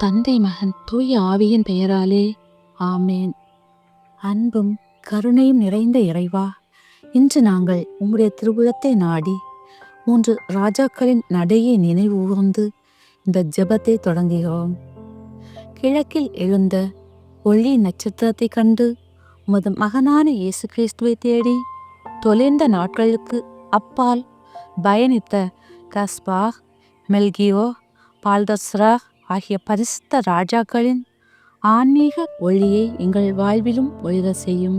தந்தை மகன் தூய ஆவியின் பெயராலே ஆமேன். அன்பும் கருணையும் நிறைந்த இறைவா, இன்று நாங்கள் உம்முடைய திருவுளத்தை நாடி 3 ராஜாக்களின் நடையை நினைவு கூர்ந்து இந்த ஜெபத்தை தொடங்குகிறோம். கிழக்கில் எழுந்த ஒளி நட்சத்திரத்தை கண்டு உமது மகனான இயேசு கிறிஸ்துவை தேடி தொலைந்த நாட்களுக்கு அப்பால் பயணித்த கஸ்பார், மெல்கியோ, பால்தஸ்ரா ஆகிய பரிசுத்த ராஜாக்களின் ஆன்மீக ஒளியை எங்கள் வாழ்விலும் ஒளிர செய்யும்.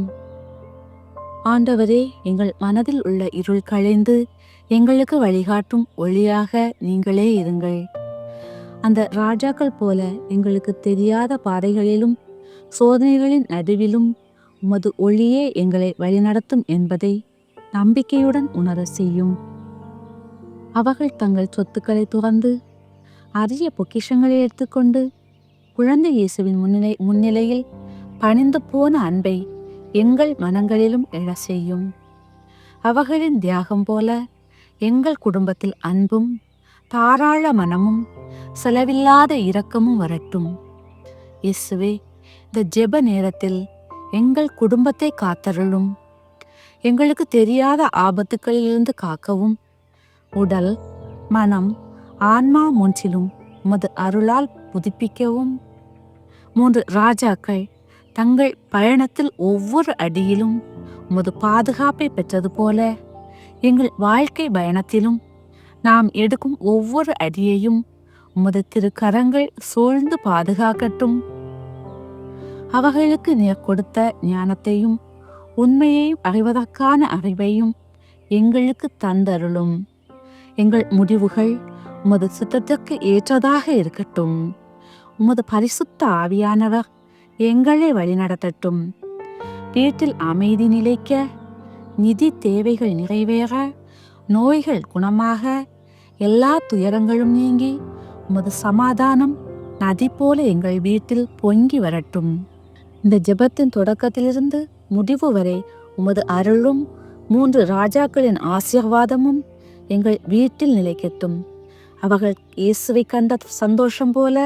ஆண்டவரே, எங்கள் மனதில் உள்ள இருள் களைந்து எங்களுக்கு வழிகாட்டும் ஒளியாக நீங்களே இருங்கள். அந்த ராஜாக்கள் போல எங்களுக்கு தெரியாத பாதைகளிலும் சோதனைகளின் நடுவிலும் உமது ஒளியே எங்களை வழிநடத்தும் என்பதை நம்பிக்கையுடன் உணர செய்யும். அவர்கள் தங்கள் சொத்துக்களை துறந்து அரிய பொக்கிஷங்களை எடுத்துக்கொண்டு குழந்தை இயேசுவின் முன்னிலையில் பணிந்து போன அன்பை எங்கள் மனங்களிலும் எழ செய்யும். அவர்களின் தியாகம் போல எங்கள் குடும்பத்தில் அன்பும் தாராள மனமும் செலவில்லாத இரக்கமும் வரட்டும். இயேசுவே, இந்த ஜெப நேரத்தில் எங்கள் குடும்பத்தை காத்தருளும். எங்களுக்கு தெரியாத ஆபத்துக்களிலிருந்து காக்கவும், உடல், மனம், ஆன்மா மூன்றிலும் உமது அருளால் புதுப்பிக்கவும். 3 ராஜாக்கள் தங்கள் பயணத்தில் ஒவ்வொரு அடியிலும் உமது பாதுகாப்பை பெற்றது போல எங்கள் வாழ்க்கை பயணத்திலும் நாம் எடுக்கும் ஒவ்வொரு அடியையும் உமது திருக்கரங்கள் சூழ்ந்து பாதுகாக்கட்டும். அவர்களுக்கு நீர் கொடுத்த ஞானத்தையும் உண்மையையும் அறிவதற்கான அறிவையும் எங்களுக்கு தந்தருளும். எங்கள் முடிவுகள் உமது சித்தத்திற்கு ஏற்றதாக இருக்கட்டும். உமது பரிசுத்த ஆவியானவர் எங்களை வழிநடத்தட்டும். வீட்டில் அமைதி நிலைக்க, நிதி தேவைகள் நிறைவேற, நோய்கள் குணமாக, எல்லா துயரங்களும் நீங்கி உமது சமாதானம் நதி போல எங்கள் வீட்டில் பொங்கி வரட்டும். இந்த ஜெபத்தின் தொடக்கத்திலிருந்து முடிவு வரை உமது அருளும் 3 ராஜாக்களின் ஆசீர்வாதமும் எங்கள் வீட்டில் நிலைக்கட்டும். அவர்கள் இயேசுவை கண்ட சந்தோஷம் போல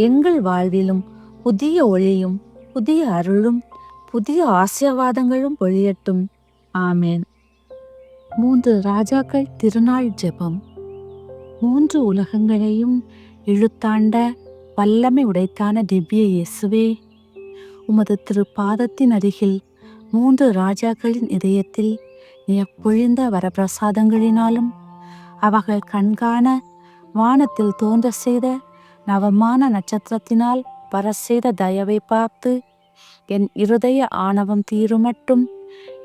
எங்கள் வாழ்விலும் புதிய ஒளியும் புதிய அருளும் புதிய ஆசீர்வாதங்களும் பொழியட்டும். ஆமேன். 3 ராஜாக்கள் திருநாள் ஜெபம். 3 உலகங்களையும் இழுத்தாண்ட வல்லமை உடைத்தான திவ்ய இயேசுவே, உமது திருப்பாதத்தின் அருகில் 3 ராஜாக்களின் இதயத்தில் நீர் பொழிந்த வரப்பிரசாதங்களினாலும் அவர்கள் கண்காண வானத்தில் தோன்ற செய்த நவமான நட்சத்திரத்தினால் வர செய்த தயவை பார்த்து என் இருதய ஆணவம் தீருமட்டும்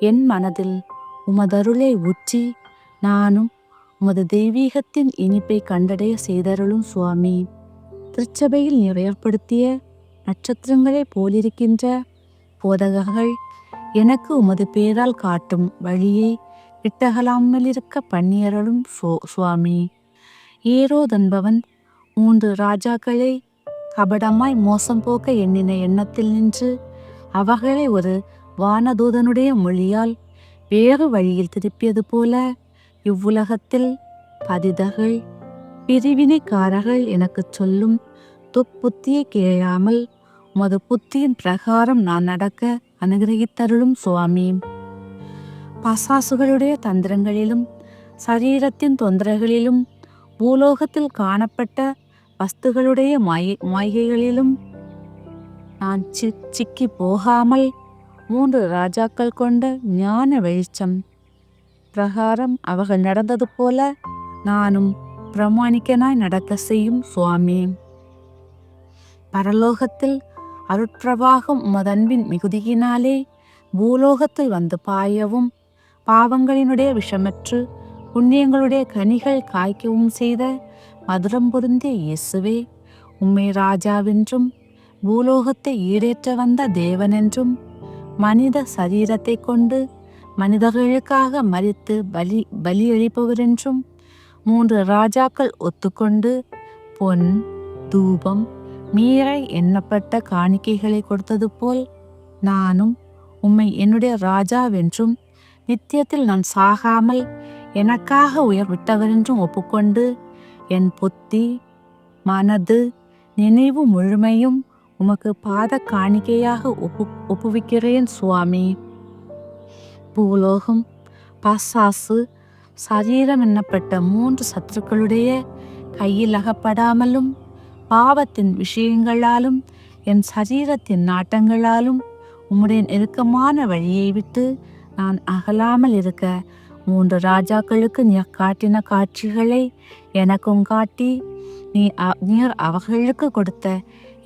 என் மனதில் உமதருளை ஊற்றி நானும் உமது தெய்வீகத்தின் இனிப்பை கண்டடைய செய்தருளும் சுவாமி. திருச்சபையில் நீர் ஏற்படுத்திய நட்சத்திரங்களை போலிருக்கின்ற போதகர்கள் எனக்கு உமது பேரால் காட்டும் வழியை விட்டகலாமலிருக்க பண்ணியருளும் சுவாமி. ஏரோதென்பவன் 3 ராஜாக்களை கபடமாய் மோசம் போக்க எண்ணின எண்ணத்தில் நின்று அவர்களை ஒரு வானதூதனுடைய மொழியால் வேறு வழியில் திருப்பியது போல இவ்வுலகத்தில் பதிதர்கள் பிரிவினைக்காரர்கள் எனக்கு சொல்லும் துப்புத்தியை கேளாமல் உமது புத்தியின் பிரகாரம் நான் நடக்க அனுகிரகித்தருளும் சுவாமி. பசாசுகளுடைய தந்திரங்களிலும் சரீரத்தின் தொந்தரங்களிலும் பூலோகத்தில் காணப்பட்ட வஸ்துகளுடைய மாய்கைகளிலும் நான் சிக்கி போகாமல் 3 ராஜாக்கள் கொண்ட ஞான வெளிச்சம் பிரகாரம் அவர்கள் நடந்தது போல நானும் பிரமாணிக்கனாய் நடக்க செய்யும் சுவாமி. பரலோகத்தில் அருட்பிரவாகம் உமதன்பின் மிகுதியினாலே பூலோகத்தில் வந்து பாயவும் பாவங்களினுடைய விஷமற்று புண்ணியங்களுடைய கனிகள் காய்க்கவும் செய்த மதுரம் பொருந்திய இயேசுவே, உம்மை ராஜாவென்றும் பூலோகத்தை ஈடேற்ற வந்த தேவனென்றும் மனித சரீரத்தை கொண்டு மனிதர்களுக்காக மரித்து பலியளிப்பவரென்றும் 3 ராஜாக்கள் ஒத்துக்கொண்டு பொன், தூபம், மீறை எண்ணப்பட்ட காணிக்கைகளை கொடுத்தது போல் நானும் உம்மை என்னுடைய ராஜாவென்றும் நித்தியத்தில் நான் சாகாமல் எனக்காக உயர் விட்டவரென்றும் ஒப்புக்கொண்டு என் புத்தி, மனது, நினைவு முழுமையும் உமக்கு பாத காணிக்கையாக ஒப்புவிக்கிறேன் சுவாமி. பூலோகம், பசாசு, சரீரம் என்னப்பட்ட 3 சத்துருக்களுடைய கையில் அகப்படாமலும் பாவத்தின் விஷயங்களாலும் என் சரீரத்தின் நாட்டங்களாலும் உம்முடைய நெருக்கமான வழியை விட்டு நான் அகலாமல் இருக்க 3 ராஜாக்களுக்கு நீர் காட்டின காட்சிகளை எனக்கும் காட்டி நீர் அவர்களுக்கு கொடுத்த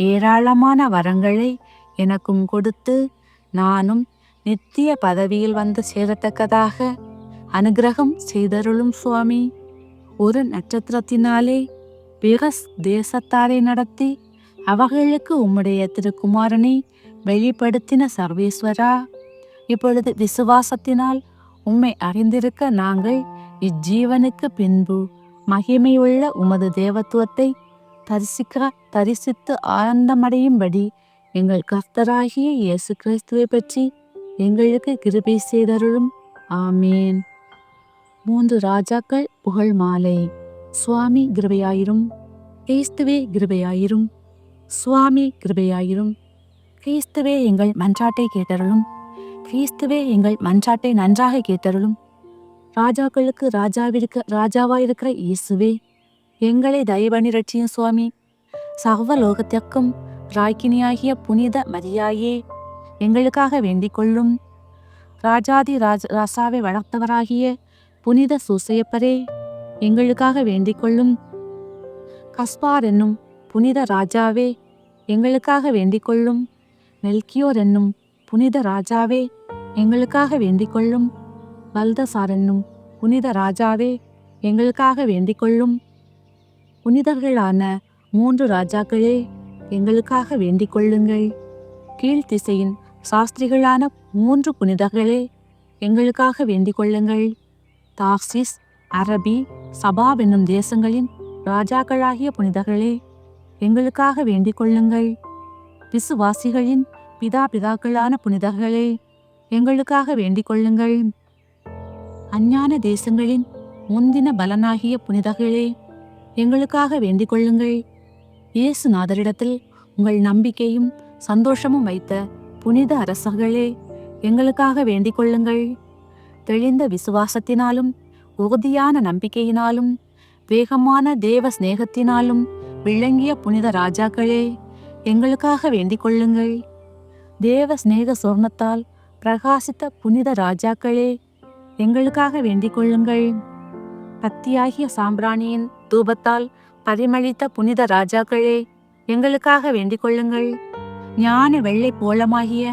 ஏராளமான வரங்களை எனக்கும் கொடுத்து நானும் நித்திய பதவியில் வந்து சேரத்தக்கதாக அனுகிரகம் செய்தருளும் சுவாமி. ஒரு நட்சத்திரத்தினாலே பிறஸ் தேசத்தாரை நடத்தி அவர்களுக்கு உம்முடைய திருக்குமாரனை வெளிப்படுத்தின சர்வேஸ்வரா, இப்பொழுது விசுவாசத்தினால் உம்மை அறிந்திருக்க நாங்கள் இஜ்ஜீவனுக்கு பின்பு மகிமையுள்ள உமது தேவத்துவத்தை தரிசித்து ஆனந்தமடையும்படி எங்கள் கர்த்தராகிய இயேசு கிறிஸ்துவை பற்றி எங்களுக்கு கிருபை செய்தருளும். ஆமேன். 3 ராஜாக்கள் புகழ் மாலை. சுவாமி கிருபையாயிரும். கிறிஸ்துவே கிருபையாயிரும். சுவாமி கிருபையாயிரும். கிறிஸ்துவே எங்கள் மன்றாட்டை கேட்டருளும். கிறிஸ்துவே எங்கள் மன்றாட்டை நன்றாக கேட்டருளும். ராஜாக்களுக்கு ராஜாவாயிருக்கிற இயேசுவே, எங்களை தயவணி ரட்சியும் சுவாமி. சர்வலோகத்திற்கும் ராக்கினியாகிய புனித மரியாயே, எங்களுக்காக வேண்டிக் கொள்ளும். ராஜாதி ராசாவை வளர்த்தவராகிய புனித சூசையப்பரே, எங்களுக்காக வேண்டிக் கொள்ளும். கஸ்பார் என்னும் புனித ராஜாவே, எங்களுக்காக வேண்டிக் கொள்ளும். மெல்கியோர் என்னும் புனித ராஜாவே, எங்களுக்காக வேண்டிக் கொள்ளும். பல்தசார் என்னும் புனித ராஜாவே, எங்களுக்காக வேண்டிக் கொள்ளும். புனிதர்களான 3 ராஜாக்களே, எங்களுக்காக வேண்டிக் கொள்ளுங்கள். கீழ்த்திசையின் சாஸ்திரிகளான 3 புனிதர்களே, எங்களுக்காக வேண்டிக் கொள்ளுங்கள். தார்சிஸ், அரபி, சபா என்னும் தேசங்களின் ராஜாக்களாகிய புனிதர்களே, எங்களுக்காக வேண்டிக் கொள்ளுங்கள். விசுவாசிகளின் பிதாக்களான புனிதர்களே, எங்களுக்காக வேண்டிக் கொள்ளுங்கள். அஞ்ஞான தேசங்களின் முந்தின பலனாகிய புனிதர்களே, எங்களுக்காக வேண்டிக் கொள்ளுங்கள். இயேசுநாதரிடத்தில் உங்கள் நம்பிக்கையும் சந்தோஷமும் வைத்த புனித அரசர்களே, எங்களுக்காக வேண்டிக் கொள்ளுங்கள். தெளிந்த விசுவாசத்தினாலும் உறுதியான நம்பிக்கையினாலும் வேகமான தேவ சிநேகத்தினாலும் விளங்கிய புனித ராஜாக்களே, எங்களுக்காக வேண்டிக் கொள்ளுங்கள். தேவ சிநேக சொர்ணத்தால் பிரகாசித்த புனித ராஜாக்களே, எங்களுக்காக வேண்டிக் கொள்ளுங்கள். பக்தியாகிய சாம்பிராணியின் தூபத்தால் பரிமளித்த புனித ராஜாக்களே, எங்களுக்காக வேண்டிக் கொள்ளுங்கள். ஞான வெள்ளை போலமாகிய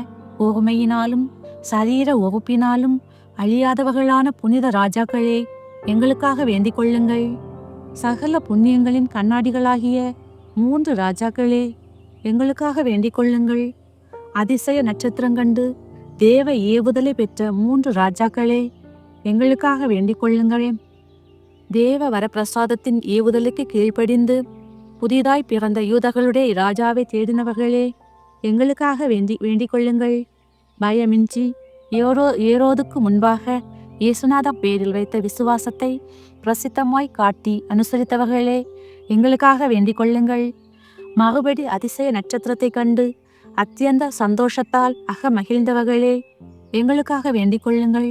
ஓர்மையினாலும் சரீர ஒப்புப்பினாலும் அழியாதவர்களான புனித ராஜாக்களே, எங்களுக்காக வேண்டிக் கொள்ளுங்கள். சகல புண்ணியங்களின் கண்ணாடிகளாகிய 3 ராஜாக்களே, எங்களுக்காக வேண்டிக் கொள்ளுங்கள். அதிசய நட்சத்திரம் கண்டு தேவ ஏவுதலை பெற்ற 3 ராஜாக்களே, எங்களுக்காக வேண்டிக் கொள்ளுங்கள். தேவ வரப்பிரசாதத்தின் ஏவுதலுக்கு கீழ்ப்படிந்து புதிதாய் பிறந்த யூதர்களுடைய ராஜாவை தேடினவர்களே, எங்களுக்காக வேண்டிக் கொள்ளுங்கள். பயமின்றி ஏரோதுக்கு முன்பாக இயேசுநாதர் பேரில் வைத்த விசுவாசத்தை பிரசித்தமாய் காட்டி அனுசரித்தவர்களே, எங்களுக்காக வேண்டிக் கொள்ளுங்கள். மறுபடி அதிசய நட்சத்திரத்தை கண்டு அத்தியந்த சந்தோஷத்தால் மகிழ்ந்தவர்களே, எங்களுக்காக வேண்டிக் கொள்ளுங்கள்.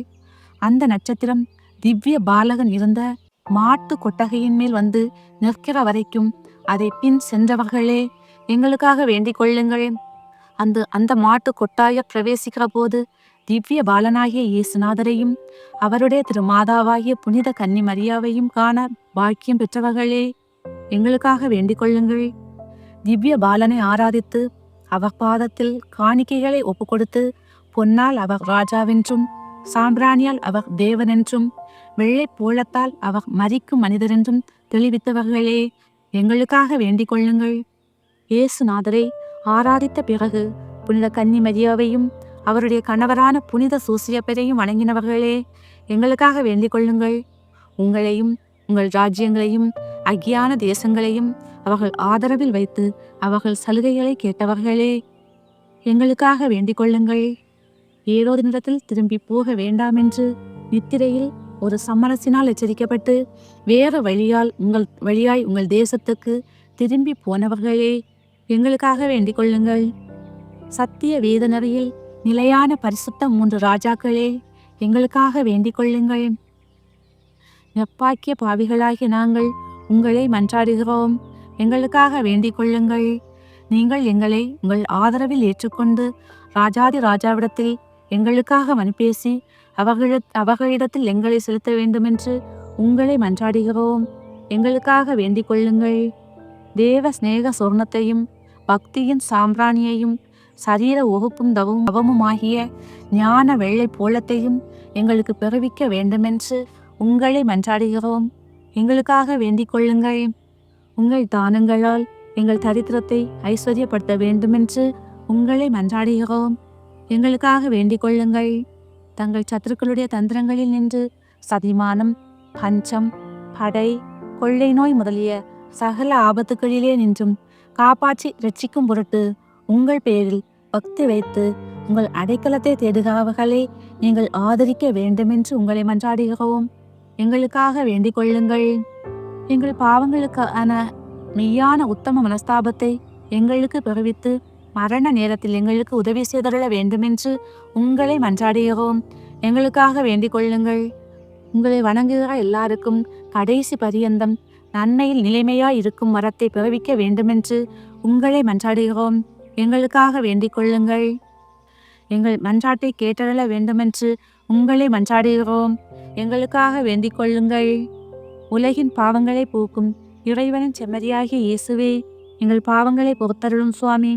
அந்த நட்சத்திரம் திவ்ய பாலகன் இருந்த மாட்டு கொட்டகையின் மேல் வந்து நிற்கிற வரைக்கும் அதை பின் சென்றவர்களே, எங்களுக்காக வேண்டிக் கொள்ளுங்கள். அந்த மாட்டு கொட்டாய பிரவேசிக்கிற போது திவ்ய பாலனாகிய இயேசுநாதரையும் அவருடைய திருமாதாவாகிய புனித கன்னி மரியாவையும் காண பாக்கியம் பெற்றவர்களே, எங்களுக்காக வேண்டிக் கொள்ளுங்கள். திவ்ய பாலனை ஆராதித்து அவர் பாதத்தில் காணிக்கைகளை ஒப்புக்கொடுத்து பொன்னால் அவர் ராஜாவென்றும் சாம்பிராணியால் அவர் தேவனென்றும் வெள்ளை போலத்தால் அவர் மரிக்கும் மனிதரென்றும் தெளிவித்தவர்களே, எங்களுக்காக வேண்டிக் கொள்ளுங்கள். இயேசுநாதரை ஆராதித்த பிறகு புனித கன்னி மரியாவையும் அவருடைய கணவரான புனித சூசியப்பரையும் வணங்கினவர்களே, எங்களுக்காக வேண்டிக் கொள்ளுங்கள். உங்களையும் உங்கள் ராஜ்யங்களையும் அக்கியான தேசங்களையும் அவர்கள் ஆதரவில் வைத்து அவர்கள் சலுகைகளை கேட்டவர்களே, எங்களுக்காக வேண்டிக் கொள்ளுங்கள். ஏரோதினிடத்தில் திரும்பி போக வேண்டாம் என்று நித்திரையில் ஒரு சம்மரசினால் எச்சரிக்கப்பட்டு வேறு வழியாய் உங்கள் தேசத்துக்கு திரும்பி போனவர்களே, எங்களுக்காக வேண்டிக் கொள்ளுங்கள். சத்திய வேத நெறியில் நிலையான பரிசுத்த 3 ராஜாக்களே, எங்களுக்காக வேண்டிக் கொள்ளுங்கள். நெப்பாக்கிய பாவிகளாகிய நாங்கள் உங்களை மன்றாடுகிறோம். எங்களுக்காக வேண்டிக் கொள்ளுங்கள். நீங்கள் எங்களை உங்கள் ஆதரவில் ஏற்றுக்கொண்டு ராஜாதி ராஜாவிடத்தில் எங்களுக்காக மனுப்பேசி அவர்களிடத்தில் எங்களை செலுத்த வேண்டுமென்று உங்களை மன்றாடுகிறோம். எங்களுக்காக வேண்டிக் கொள்ளுங்கள். தேவ சிநேக சொர்ணத்தையும் பக்தியின் சாம்பிராணியையும் சரீர ஒகுப்பும் தவமுமாகிய ஞான வெள்ளை போலத்தையும் எங்களுக்கு பெறுவிக்க வேண்டுமென்று உங்களை மன்றாடுகிறோம். எங்களுக்காக வேண்டிக் கொள்ளுங்கள். உங்கள் தானங்களால் எங்கள் தரித்திரத்தை ஐஸ்வர்யப்படுத்த வேண்டுமென்று உங்களை மன்றாடுகிறோம். எங்களுக்காக வேண்டிக் கொள்ளுங்கள். தங்கள் சத்துருக்களுடைய தந்திரங்களில் நின்று சதிமானம், பஞ்சம், படை, கொள்ளை நோய் முதலிய சகல ஆபத்துகளிலே நின்றும் காப்பாற்றி இரட்சிக்கும் பொருட்டு உங்கள் பேரில் பக்தி வைத்து உங்கள் அடைக்கலத்தை தேடுகிறவர்களை நீங்கள் ஆதரிக்க வேண்டுமென்று உங்களை மன்றாடுகிறோம். எங்களுக்காக வேண்டிக் கொள்ளுங்கள். எங்கள் பாவங்களுக்கான மெய்யான உத்தம மனஸ்தாபத்தை எங்களுக்கு பெறுவித்து மரண நேரத்தில் எங்களுக்கு உதவி செய்தருள வேண்டுமென்று உங்களை மன்றாடுகிறோம். எங்களுக்காக வேண்டிக் கொள்ளுங்கள். உங்களை வணங்குகிற எல்லாருக்கும் கடைசி பரியந்தம் நன்மையில் நிலைமையாய் இருக்கும் வரத்தை பிறவிக்க வேண்டுமென்று உங்களை மன்றாடுகிறோம். எங்களுக்காக வேண்டிக் கொள்ளுங்கள். எங்கள் மன்றாட்டை கேட்டருள வேண்டுமென்று உங்களை மன்றாடுகிறோம். எங்களுக்காக வேண்டிக் கொள்ளுங்கள். உலகின் பாவங்களை போக்கும் இறைவனின் செம்மறியாகிய இயேசுவே, எங்கள் பாவங்களை பொறுத்தருளும் சுவாமி.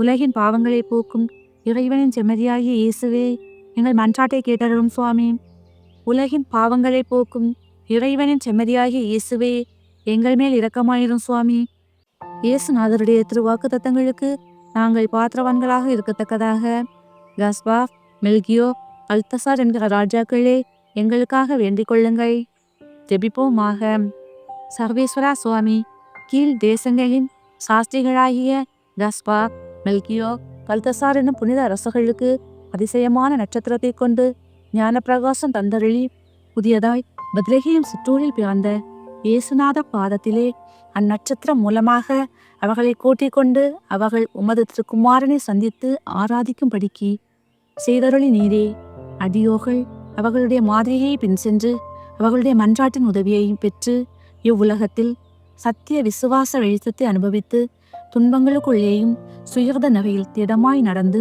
உலகின் பாவங்களை போக்கும் இறைவனின் செம்மறியாகிய இயேசுவே, எங்கள் மன்றாட்டை கேட்டருளும் சுவாமி. உலகின் பாவங்களை போக்கும் இறைவனின் செம்மறியாகிய இயேசுவே, எங்கள் மேல் இரக்கமாயிரும் சுவாமி. இயேசுநாதருடைய திருவாக்கு தத்தங்களுக்கு நாங்கள் பாத்திரவான்களாக இருக்கத்தக்கதாக கஸ்பா, மெல்கியோ, அல்தசார் என்கிற ராஜாக்களே, எங்களுக்காக வேண்டிக் கொள்ளுங்கள். ஜெபிப்போமாக. சர்வேஸ்வரா சுவாமி, கீழ் தேசங்களின் சாஸ்திரிகளாகிய கஸ்பா, மெல்கியோ, கல்தசார் என்னும் புனித அரசர்களுக்கு அதிசயமான நட்சத்திரத்தை கொண்டு ஞான பிரகாசம் தந்தருளி புதியதாய் பெத்லகேம் சிற்றூரில் பிறந்த இயேசுநாத பாதத்திலே அந்நட்சத்திரம் மூலமாக அவர்களை கூட்டிக் கொண்டு அவர்கள் உமது திருக்குமாரனை சந்தித்து ஆராதிக்கும்படிக்கு செய்தருளி நீரே. அடியோர்கள் அவர்களுடைய மாதிரியை பின் சென்று அவர்களுடைய மன்றாட்டின் உதவியையும் பெற்று இவ்வுலகத்தில் சத்திய விசுவாச வெளிச்சத்தை அனுபவித்து துன்பங்களுக்குள்ளேயும் சுயர்த நகையில் திடமாய் நடந்து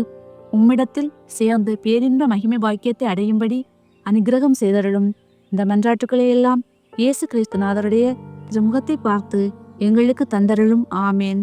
உம்மிடத்தில் சேர்ந்து பேரின்ப மகிமை பாக்கியத்தை அடையும்படி அனுக்கிரகம் செய்தருளும். இந்த மன்றாட்டுக்களை எல்லாம் இயேசு கிறிஸ்துநாதருடைய திருமுகத்தை பார்த்து எங்களுக்கு தந்தருளும். ஆமேன்.